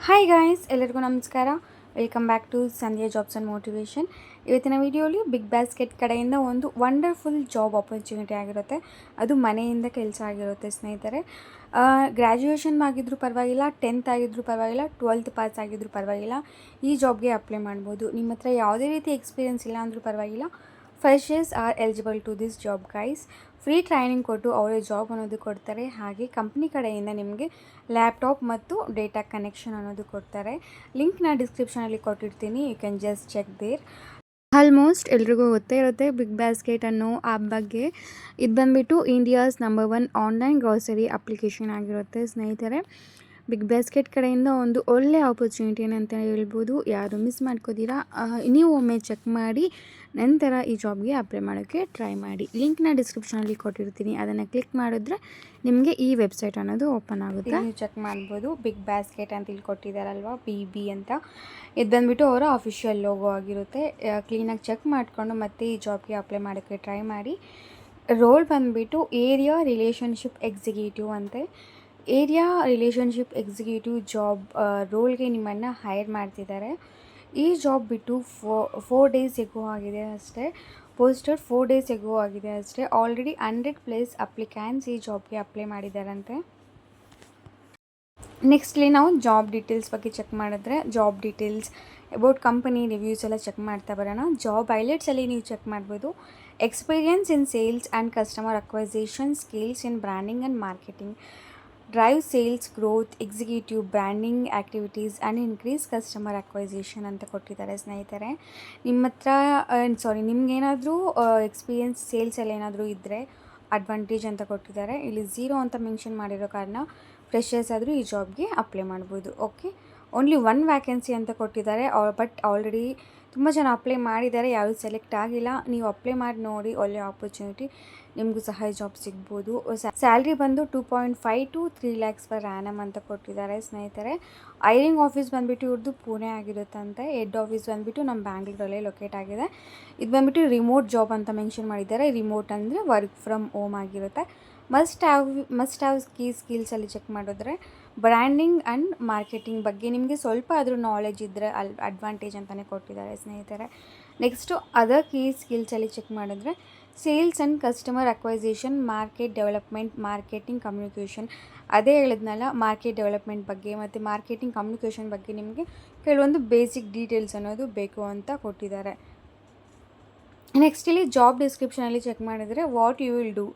Hi guys, ಎಲ್ಲರಿಗೂ ನಮಸ್ಕಾರ. Welcome back to Sandhya jobs and motivation. ಇವತ್ತಿನ ವಿಡಿಯೋಲಿ ಬಿಗ್ ಬಾಸ್ಕೆಟ್ ಕಡೆಯಿಂದ ಒಂದು ವಂಡರ್ಫುಲ್ ಜಾಬ್ ಆಪರ್ಚುನಿಟಿ ಆಗಿರುತ್ತೆ. ಅದು ಮನೆಯಿಂದ ಕೆಲಸ ಆಗಿರುತ್ತೆ ಸ್ನೇಹಿತರೆ. ಗ್ರ್ಯಾಜುಯೇಷನ್ ಆಗಿದ್ರೂ ಪರವಾಗಿಲ್ಲ, 10th ಆಗಿದ್ರೂ ಪರವಾಗಿಲ್ಲ, 12th ಪಾಸ್ ಆಗಿದ್ರೂ ಪರವಾಗಿಲ್ಲ, ಈ ಜಾಬ್ಗೆ ಅಪ್ಲೈ ಮಾಡ್ಬೋದು. ನಿಮ್ಮ ಹತ್ರ ಯಾವುದೇ ರೀತಿ ಎಕ್ಸ್ಪೀರಿಯನ್ಸ್ ಇಲ್ಲ ಅಂದರೂ ಪರವಾಗಿಲ್ಲ, freshers are eligible to this job guys. Free training ಕೊಟ್ಟು ಅವರೇ ಜಾಬ್ ಅನ್ನೋದು ಕೊಡ್ತಾರೆ. ಹಾಗೆ ಕಂಪ್ನಿ ಕಡೆಯಿಂದ ನಿಮಗೆ ಲ್ಯಾಪ್ಟಾಪ್ ಮತ್ತು ಡೇಟಾ ಕನೆಕ್ಷನ್ ಅನ್ನೋದು ಕೊಡ್ತಾರೆ. ಲಿಂಕ್ನ ಡಿಸ್ಕ್ರಿಪ್ಷನಲ್ಲಿ ಕೊಟ್ಟಿರ್ತೀನಿ, you can just check there. Almost ಎಲ್ರಿಗೂ ಗೊತ್ತೇ ಇರುತ್ತೆ ಬಿಗ್ ಬಾಸ್ಕೆಟ್ ಅನ್ನೋ ಆ್ಯಪ್ ಬಗ್ಗೆ. ಇದು ಬಂದುಬಿಟ್ಟು India's number 1 online grocery application ಆಗಿರುತ್ತೆ ಸ್ನೇಹಿತರೆ. ಬಿಗ್ ಬಾಸ್ಕೆಟ್ ಕಡೆಯಿಂದ ಒಂದು ಒಳ್ಳೆ ಆಪರ್ಚುನಿಟಿ ಅಂತ ಹೇಳ್ಬೋದು. ಯಾರು ಮಿಸ್ ಮಾಡ್ಕೋತೀರಾ, ನೀವು ಒಮ್ಮೆ ಚೆಕ್ ಮಾಡಿ ನಂತರ ಈ ಜಾಬ್ಗೆ ಅಪ್ಲೈ ಮಾಡೋಕ್ಕೆ ಟ್ರೈ ಮಾಡಿ. ಲಿಂಕ್ನ ಡಿಸ್ಕ್ರಿಪ್ಷನಲ್ಲಿ ಕೊಟ್ಟಿರ್ತೀನಿ, ಅದನ್ನು ಕ್ಲಿಕ್ ಮಾಡಿದ್ರೆ ನಿಮಗೆ ಈ ವೆಬ್ಸೈಟ್ ಅನ್ನೋದು ಓಪನ್ ಆಗುತ್ತೆ. ನೀವು ಚೆಕ್ ಮಾಡ್ಬೋದು. ಬಿಗ್ ಬಾಸ್ಕೆಟ್ ಅಂತ ಇಲ್ಲಿ ಕೊಟ್ಟಿದ್ದಾರಲ್ವ, BB ಅಂತ. ಇದು ಬಂದುಬಿಟ್ಟು ಅವರ ಅಫಿಷಿಯಲ್ ಲೋಗೋ ಆಗಿರುತ್ತೆ. ಕ್ಲೀನಾಗಿ ಚೆಕ್ ಮಾಡಿಕೊಂಡು ಮತ್ತೆ ಈ ಜಾಬ್ಗೆ ಅಪ್ಲೈ ಮಾಡೋಕ್ಕೆ ಟ್ರೈ ಮಾಡಿ. ರೋಲ್ ಬಂದುಬಿಟ್ಟು ಏರಿಯಾ ರಿಲೇಷನ್ಶಿಪ್ ಎಕ್ಸಿಕ್ಯೂಟಿವ್ ಅಂತೆ. ಏರಿಯಾ ರಿಲೇಷನ್ಶಿಪ್ ಎಕ್ಸಿಕ್ಯೂಟಿವ್ ಜಾಬ್ ರೋಲ್ಗೆ ನಿಮ್ಮನ್ನು ಹೈರ್ ಮಾಡ್ತಿದ್ದಾರೆ. ಈ ಜಾಬ್ ಬಿಟ್ಟು 4 ಡೇಸ್ ಎಗೋ ಆಗಿದೆ ಅಷ್ಟೇ. ಪೋಸ್ಟರ್ 4 ಡೇಸ್ ಎಗೋ ಆಗಿದೆ ಅಷ್ಟೇ. ಆಲ್ರೆಡಿ 100+ ಅಪ್ಲಿಕ್ಯಾಂಟ್ಸ್ ಈ ಜಾಬ್ಗೆ ಅಪ್ಲೈ ಮಾಡಿದ್ದಾರಂತೆ. ನೆಕ್ಸ್ಟ್ಲಿ ನಾವು ಜಾಬ್ ಡೀಟೇಲ್ಸ್ ಬಗ್ಗೆ ಚೆಕ್ ಮಾಡಿದ್ರೆ, job details about company reviews ಎಲ್ಲ ಚೆಕ್ ಮಾಡ್ತಾ ಬರೋಣ. ಜಾಬ್ ಹೈಲೈಟ್ಸಲ್ಲಿ ನೀವು ಚೆಕ್ ಮಾಡ್ಬೋದು. Experience in sales and customer acquisition, skills in branding and marketing, drive sales growth, executive branding activities and increase customer acquisition ಅಂತ ಕೊಟ್ಟಿದ್ದಾರೆ ಸ್ನೇಹಿತರೆ. ನಿಮ್ಮ ಹತ್ರ ನಿಮ್ಗೇನಾದರೂ ಎಕ್ಸ್ಪೀರಿಯನ್ಸ್ ಸೇಲ್ಸಲ್ಲಿ ಏನಾದರೂ ಇದ್ದರೆ ಅಡ್ವಾಂಟೇಜ್ ಅಂತ ಕೊಟ್ಟಿದ್ದಾರೆ. ಇಲ್ಲಿ 0 ಅಂತ ಮೆನ್ಷನ್ ಮಾಡಿರೋ ಕಾರಣ ಫ್ರೆಶರ್ಸ್ ಆದರೂ ಈ ಜಾಬ್ಗೆ ಅಪ್ಲೈ ಮಾಡ್ಬೋದು. ಓಕೆ, ಓನ್ಲಿ 1 ವ್ಯಾಕೆನ್ಸಿ ಅಂತ ಕೊಟ್ಟಿದ್ದಾರೆ. ಬಟ್ ಆಲ್ರೆಡಿ ತುಂಬ ಜನ ಅಪ್ಲೈ ಮಾಡಿದ್ದಾರೆ, ಯಾರೂ ಸೆಲೆಕ್ಟ್ ಆಗಿಲ್ಲ. ನೀವು ಅಪ್ಲೈ ಮಾಡಿ ನೋಡಿ, ಒಳ್ಳೆ ಆಪರ್ಚುನಿಟಿ, ನಿಮಗೂ ಸಹ ಜಾಬ್ ಸಿಗ್ಬೋದು. ಸ್ಯಾಲ್ರಿ ಬಂದು 2.5 to 3 lakhs per annum ಅಂತ ಕೊಟ್ಟಿದ್ದಾರೆ ಸ್ನೇಹಿತರೆ. ಹೈರಿಂಗ್ ಆಫೀಸ್ ಬಂದುಬಿಟ್ಟು ಇವ್ರದ್ದು ಪುಣೆ ಆಗಿರುತ್ತಂತೆ. ಹೆಡ್ ಆಫೀಸ್ ಬಂದುಬಿಟ್ಟು ನಮ್ಮ ಬ್ಯಾಂಗ್ಳೂರಲ್ಲೇ ಲೊಕೇಟ್ ಆಗಿದೆ. ಇದು ಬಂದುಬಿಟ್ಟು ರಿಮೋಟ್ ಜಾಬ್ ಅಂತ ಮೆನ್ಷನ್ ಮಾಡಿದ್ದಾರೆ. ರಿಮೋಟ್ ಅಂದರೆ ವರ್ಕ್ ಫ್ರಮ್ ಹೋಮ್ ಆಗಿರುತ್ತೆ. ಮಸ್ಟ್ ಹ್ಯಾವ್ ಕೀ ಸ್ಕಿಲ್ಸಲ್ಲಿ ಚೆಕ್ ಮಾಡಿದ್ರೆ ಬ್ರ್ಯಾಂಡಿಂಗ್ ಆ್ಯಂಡ್ ಮಾರ್ಕೆಟಿಂಗ್ ಬಗ್ಗೆ ನಿಮಗೆ ಸ್ವಲ್ಪ ಆದರೂ ನಾಲೆಜ್ ಇದ್ದರೆ ಅಡ್ವಾಂಟೇಜ್ ಅಂತಲೇ ಕೊಟ್ಟಿದ್ದಾರೆ ಸ್ನೇಹಿತರೆ. ನೆಕ್ಸ್ಟು ಅದರ್ ಕೀ ಸ್ಕಿಲ್ಸಲ್ಲಿ ಚೆಕ್ ಮಾಡಿದ್ರೆ sales and customer acquisition, market development, marketing communication. ಅದೇ ಹೇಳಿದ್ನಲ್ಲ, ಮಾರ್ಕೆಟ್ ಡೆವಲಪ್ಮೆಂಟ್ ಬಗ್ಗೆ ಮತ್ತು ಮಾರ್ಕೆಟಿಂಗ್ ಕಮ್ಯುನಿಕೇಷನ್ ಬಗ್ಗೆ ನಿಮಗೆ ಕೆಲವೊಂದು ಬೇಸಿಕ್ ಡೀಟೇಲ್ಸ್ ಅನ್ನೋದು ಬೇಕು ಅಂತ ಕೊಟ್ಟಿದ್ದಾರೆ. ನೆಕ್ಸ್ಟ್ ಇಲ್ಲಿ ಜಾಬ್ ಡಿಸ್ಕ್ರಿಪ್ಷನಲ್ಲಿ ಚೆಕ್ ಮಾಡಿದರೆ what you will do,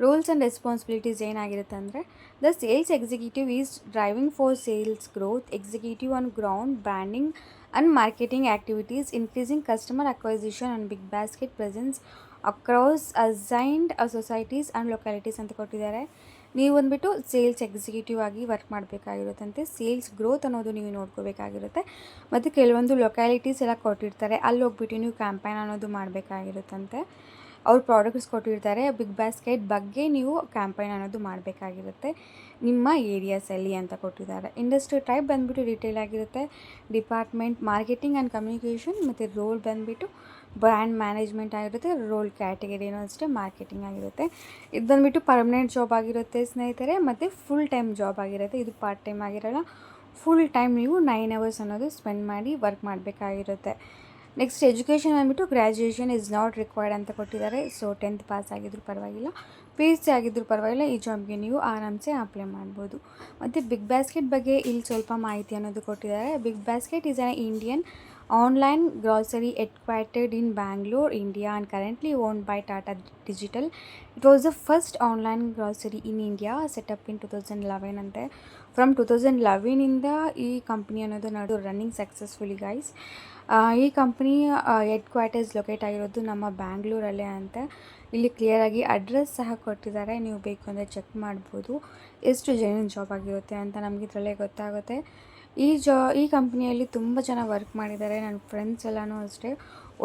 rules and responsibilities ಏನಾಗಿರುತ್ತೆ ಅಂದರೆ, the sales executive is driving for sales growth, executive on ground branding and marketing activities, increasing customer acquisition and big basket presence across assigned societies and localities ಅಂತ ಕೊಟ್ಟಿದ್ದಾರೆ. ನೀವು ಬಂದುಬಿಟ್ಟು sales executive ಆಗಿ work ಮಾಡಬೇಕಾಗಿರುತ್ತಂತೆ. Sales growth ಅನ್ನೋದು ನೀವು ನೋಡ್ಕೋಬೇಕಾಗಿರುತ್ತೆ. ಮತ್ತು ಕೆಲವೊಂದು ಲೊಕ್ಯಾಲಿಟೀಸ್ ಎಲ್ಲ ಕೊಟ್ಟಿರ್ತಾರೆ, ಅಲ್ಲಿ ಹೋಗ್ಬಿಟ್ಟು ನೀವು ಕ್ಯಾಂಪೈನ್ ಅನ್ನೋದು ಮಾಡಬೇಕಾಗಿರುತ್ತಂತೆ. ಅವ್ರು ಪ್ರಾಡಕ್ಟ್ಸ್ ಕೊಟ್ಟಿರ್ತಾರೆ, ಬಿಗ್ ಬಾಸ್ಕೆಟ್ ಬಗ್ಗೆ ನೀವು ಕ್ಯಾಂಪೈನ್ ಅನ್ನೋದು ಮಾಡಬೇಕಾಗಿರುತ್ತೆ ನಿಮ್ಮ ಏರಿಯಾಸಲ್ಲಿ ಅಂತ ಕೊಟ್ಟಿದ್ದಾರೆ. ಇಂಡಸ್ಟ್ರಿ ಟೈಪ್ ಬಂದುಬಿಟ್ಟು ರಿಟೇಲ್ ಆಗಿರುತ್ತೆ. ಡಿಪಾರ್ಟ್ಮೆಂಟ್ ಮಾರ್ಕೆಟಿಂಗ್ ಆ್ಯಂಡ್ ಕಮ್ಯುನಿಕೇಷನ್, ಮತ್ತು ರೋಲ್ ಬಂದುಬಿಟ್ಟು ಬ್ರ್ಯಾಂಡ್ ಮ್ಯಾನೇಜ್ಮೆಂಟ್ ಆಗಿರುತ್ತೆ. ರೋಲ್ ಕ್ಯಾಟಗರಿನೂ ಅಷ್ಟೇ ಮಾರ್ಕೆಟಿಂಗ್ ಆಗಿರುತ್ತೆ. ಇದು ಬಂದುಬಿಟ್ಟು ಪರ್ಮನೆಂಟ್ ಜಾಬ್ ಆಗಿರುತ್ತೆ ಸ್ನೇಹಿತರೆ, ಮತ್ತು ಫುಲ್ ಟೈಮ್ ಜಾಬ್ ಆಗಿರುತ್ತೆ. ಇದು ಪಾರ್ಟ್ ಟೈಮ್ ಆಗಿರೋಲ್ಲ, ಫುಲ್ ಟೈಮ್ ನೀವು 9 hours ಅನ್ನೋದು ಸ್ಪೆಂಡ್ ಮಾಡಿ ವರ್ಕ್ ಮಾಡಬೇಕಾಗಿರುತ್ತೆ. ನೆಕ್ಸ್ಟ್ ಎಜುಕೇಷನ್ ಬಂದುಬಿಟ್ಟು ಗ್ರ್ಯಾಜುಯೇಷನ್ ಇಸ್ ನಾಟ್ ರಿಕ್ವೈರ್ಡ್ ಅಂತ ಕೊಟ್ಟಿದ್ದಾರೆ. ಸೊ 10th ಪಾಸ್ ಆಗಿದ್ರೂ ಪರವಾಗಿಲ್ಲ, PUC ಆಗಿದ್ರೂ ಪರವಾಗಿಲ್ಲ, ಈ ಜಾಬ್ಗೆ ನೀವು ಆರಾಮ್ಸೆ ಅಪ್ಲೈ ಮಾಡ್ಬೋದು. ಮತ್ತು ಬಿಗ್ ಬಾಸ್ಕೆಟ್ ಬಗ್ಗೆ ಇಲ್ಲಿ ಸ್ವಲ್ಪ ಮಾಹಿತಿ ಅನ್ನೋದು ಕೊಟ್ಟಿದ್ದಾರೆ. Big basket is an Indian online grocery headquartered in Bangalore, India and currently owned by Tata Digital. It was the first online grocery in India, set up in 2011 ಅಂತೆ. From 2011 ಇಂದ ಈ company ಅನ್ನೋದು ರನ್ನಿಂಗ್ ಸಕ್ಸಸ್ಫುಲಿ ಗೈಸ್. ಈ company head quarters locate ಆಗಿರೋದು ನಮ್ಮ ಬ್ಯಾಂಗ್ಳೂರಲ್ಲೇ ಅಂತ. ಇಲ್ಲಿ ಕ್ಲಿಯರಾಗಿ ಅಡ್ರೆಸ್ ಸಹ ಕೊಟ್ಟಿದ್ದಾರೆ, ನೀವು ಬೇಕು ಅಂದರೆ ಚೆಕ್ ಮಾಡ್ಬೋದು ಎಷ್ಟು ಜೆನ್ಯೂನ್ ಜಾಬ್ ಆಗಿರುತ್ತೆ ಅಂತ ನಮಗೆ ಇದರಲ್ಲೇ ಗೊತ್ತಾಗುತ್ತೆ. ಈ ಕಂಪ್ನಿಯಲ್ಲಿ ತುಂಬ ಜನ ವರ್ಕ್ ಮಾಡಿದ್ದಾರೆ. ನನ್ನ ಫ್ರೆಂಡ್ಸ್ ಎಲ್ಲನೂ ಅಷ್ಟೇ,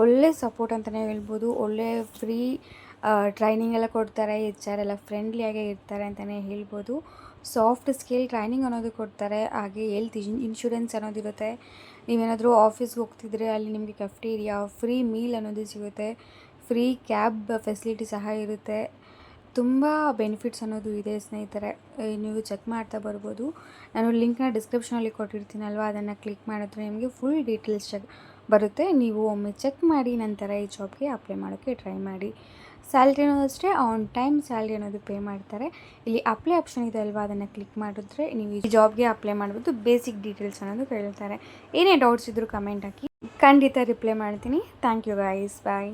ಒಳ್ಳೆ ಸಪೋರ್ಟ್ ಅಂತಲೇ ಹೇಳ್ಬೋದು. ಒಳ್ಳೆ ಫ್ರೀ ಟ್ರೈನಿಂಗ್ ಎಲ್ಲ ಕೊಡ್ತಾರೆ. HR ಎಲ್ಲ ಫ್ರೆಂಡ್ಲಿಯಾಗೇ ಇರ್ತಾರೆ ಅಂತಲೇ ಹೇಳ್ಬೋದು. ಸಾಫ್ಟ್ ಸ್ಕಿಲ್ ಟ್ರೈನಿಂಗ್ ಅನ್ನೋದು ಕೊಡ್ತಾರೆ. ಹಾಗೆ ಹೆಲ್ತ್ ಇನ್ಶೂರೆನ್ಸ್ ಅನ್ನೋದಿರುತ್ತೆ. ನೀವೇನಾದರೂ ಆಫೀಸ್ಗೆ ಹೋಗ್ತಿದ್ರೆ ಅಲ್ಲಿ ನಿಮಗೆ ಕೆಫ್ಟೇರಿಯಾ, ಫ್ರೀ ಮೀಲ್ ಅನ್ನೋದು ಸಿಗುತ್ತೆ. ಫ್ರೀ ಕ್ಯಾಬ್ ಫೆಸಿಲಿಟಿ ಸಹ ಇರುತ್ತೆ. ತುಂಬ ಬೆನಿಫಿಟ್ಸ್ ಅನ್ನೋದು ಇದೆ ಸ್ನೇಹಿತರೆ. ನೀವು ಚೆಕ್ ಮಾಡ್ತಾ ಬರ್ಬೋದು. ನಾನು ಲಿಂಕ್ನ ಡಿಸ್ಕ್ರಿಪ್ಷನಲ್ಲಿ ಕೊಟ್ಟಿರ್ತೀನಲ್ವ, ಅದನ್ನು ಕ್ಲಿಕ್ ಮಾಡಿದ್ರೆ ನಿಮಗೆ ಫುಲ್ ಡೀಟೇಲ್ಸ್ ಬರುತ್ತೆ. ನೀವು ಒಮ್ಮೆ ಚೆಕ್ ಮಾಡಿ ನಂತರ ಈ ಜಾಬ್ಗೆ ಅಪ್ಲೈ ಮಾಡೋಕ್ಕೆ ಟ್ರೈ ಮಾಡಿ. ಸ್ಯಾಲ್ರಿನೂ ಅಷ್ಟೇ ಆನ್ ಟೈಮ್ ಸ್ಯಾಲ್ರಿ ಅನ್ನೋದು ಪೇ ಮಾಡ್ತಾರೆ. ಇಲ್ಲಿ ಅಪ್ಲೈ ಆಪ್ಷನ್ ಇದೆ ಅಲ್ವಾ, ಅದನ್ನು ಕ್ಲಿಕ್ ಮಾಡಿದ್ರೆ ನೀವು ಈ ಜಾಬ್ಗೆ ಅಪ್ಲೈ ಮಾಡ್ಬೋದು. ಬೇಸಿಕ್ ಡೀಟೇಲ್ಸ್ ಅನ್ನೋದು ಕೇಳ್ತಾರೆ. ಏನೇ ಡೌಟ್ಸ್ ಇದ್ದರೂ ಕಮೆಂಟ್ ಹಾಕಿ, ಖಂಡಿತ ರಿಪ್ಲೈ ಮಾಡ್ತೀನಿ. Thank you guys, bye.